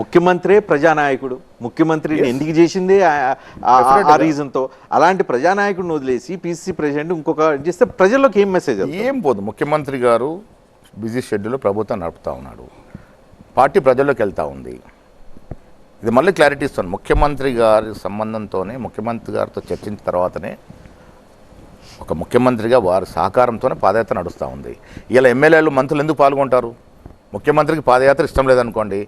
ముఖ్యమంత్రే ప్రజానాయకుడు, ముఖ్యమంత్రిని ఎందుకు చేసింది ఆ రీజన్తో. అలాంటి ప్రజానాయకుడిని వదిలేసి పిసిసి ప్రెసిడెంట్ ఇంకొక చేస్తే ప్రజల్లోకి ఏం మెసేజ్? ఏం పోదు. ముఖ్యమంత్రి గారు బిజీ షెడ్యూల్లో ప్రభుత్వం నడుపుతూ ఉన్నాడు, పార్టీ ప్రజల్లోకి వెళ్తూ ఉంది. ఇది మళ్ళీ క్లారిటీ ఇస్తాను. ముఖ్యమంత్రి గారి సంబంధంతోనే, ముఖ్యమంత్రి గారితో చర్చించిన తర్వాతనే ఒక ముఖ్యమంత్రిగా వారి సహకారంతోనే పాదయాత్ర నడుస్తూ ఉంది. ఇలా ఎమ్మెల్యేలు మంత్రులు ఎందుకు పాల్గొంటారు? ముఖ్యమంత్రికి పాదయాత్ర ఇష్టం లేదనుకోండి,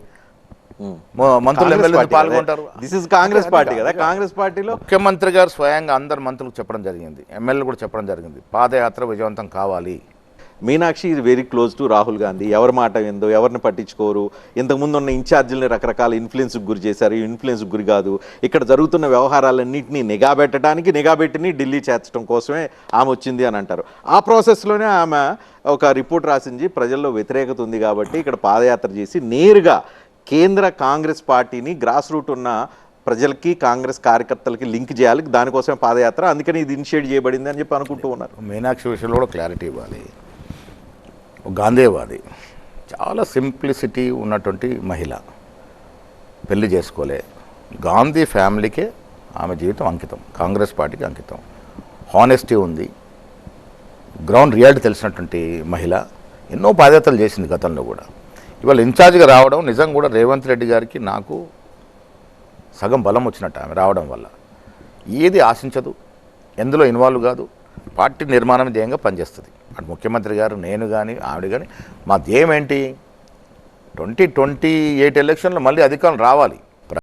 మంత్రులు ఎమ్మెల్యేలు పాల్గొంటారు. దిస్ ఇస్ కాంగ్రెస్ పార్టీ కదా. కాంగ్రెస్ పార్టీలో ముఖ్యమంత్రి గారు స్వయంగా అందరు మంత్రులకు చెప్పడం జరిగింది, ఎమ్మెల్యేలు కూడా చెప్పడం జరిగింది, పాదయాత్ర విజయవంతం కావాలి. మీనాక్షి ఇది very close to Rahul Gandhi. ఎవరి మాట ఏందో, ఎవరిని పట్టించుకోరు. ఇంతకుముందు ఉన్న ఇన్ఛార్జీలని రకరకాల ఇన్ఫ్లుయెన్స్కి గురి చేశారు. ఈ ఇన్ఫ్లుయెన్స్కి గురి కాదు. ఇక్కడ జరుగుతున్న వ్యవహారాలన్నింటినీ నిఘా పెట్టిని ఢిల్లీ చేర్చడం కోసమే ఆమె వచ్చింది అని అంటారు. ఆ ప్రాసెస్లోనే ఆమె ఒక రిపోర్ట్ రాసింది, ప్రజల్లో వ్యతిరేకత ఉంది కాబట్టి ఇక్కడ పాదయాత్ర చేసి నేరుగా కేంద్ర కాంగ్రెస్ పార్టీని గ్రాస్ రూట్ ఉన్న ప్రజలకి కాంగ్రెస్ కార్యకర్తలకి లింక్ చేయాలి, దానికోసమే పాదయాత్ర, అందుకని ఇది ఇనిషియేట్ చేయబడింది అని చెప్పి అనుకుంటూ ఉన్నారు. మీనాక్షి విషయంలో కూడా క్లారిటీ ఇవ్వాలి. గాంధీవాది, చాలా సింప్లిసిటీ ఉన్నటువంటి మహిళ, పెళ్లి చేసుకోలే. గాంధీ ఫ్యామిలీకే ఆమె జీవితం అంకితం, కాంగ్రెస్ పార్టీకి అంకితం. హానెస్టీ ఉంది, గ్రౌండ్ రియాలిటీ తెలిసినటువంటి మహిళ. ఎన్నో పాదయాత్రలు చేసింది గతంలో కూడా. ఇవాళ ఇన్ఛార్జ్గా రావడం నిజం కూడా రేవంత్ రెడ్డి గారికి నాకు సగం బలం వచ్చినట్టు ఆమె రావడం వల్ల. ఏది ఆశించదు, ఎందులో ఇన్వాల్వ్ కాదు, పార్టీ నిర్మాణం ధ్యేయంగా పనిచేస్తుంది. అటు ముఖ్యమంత్రి గారు, నేను కానీ, ఆవిడ కానీ, మా ధ్యేయం ఏంటి? 2028 ఎలక్షన్లో మళ్ళీ అధికారం రావాలి.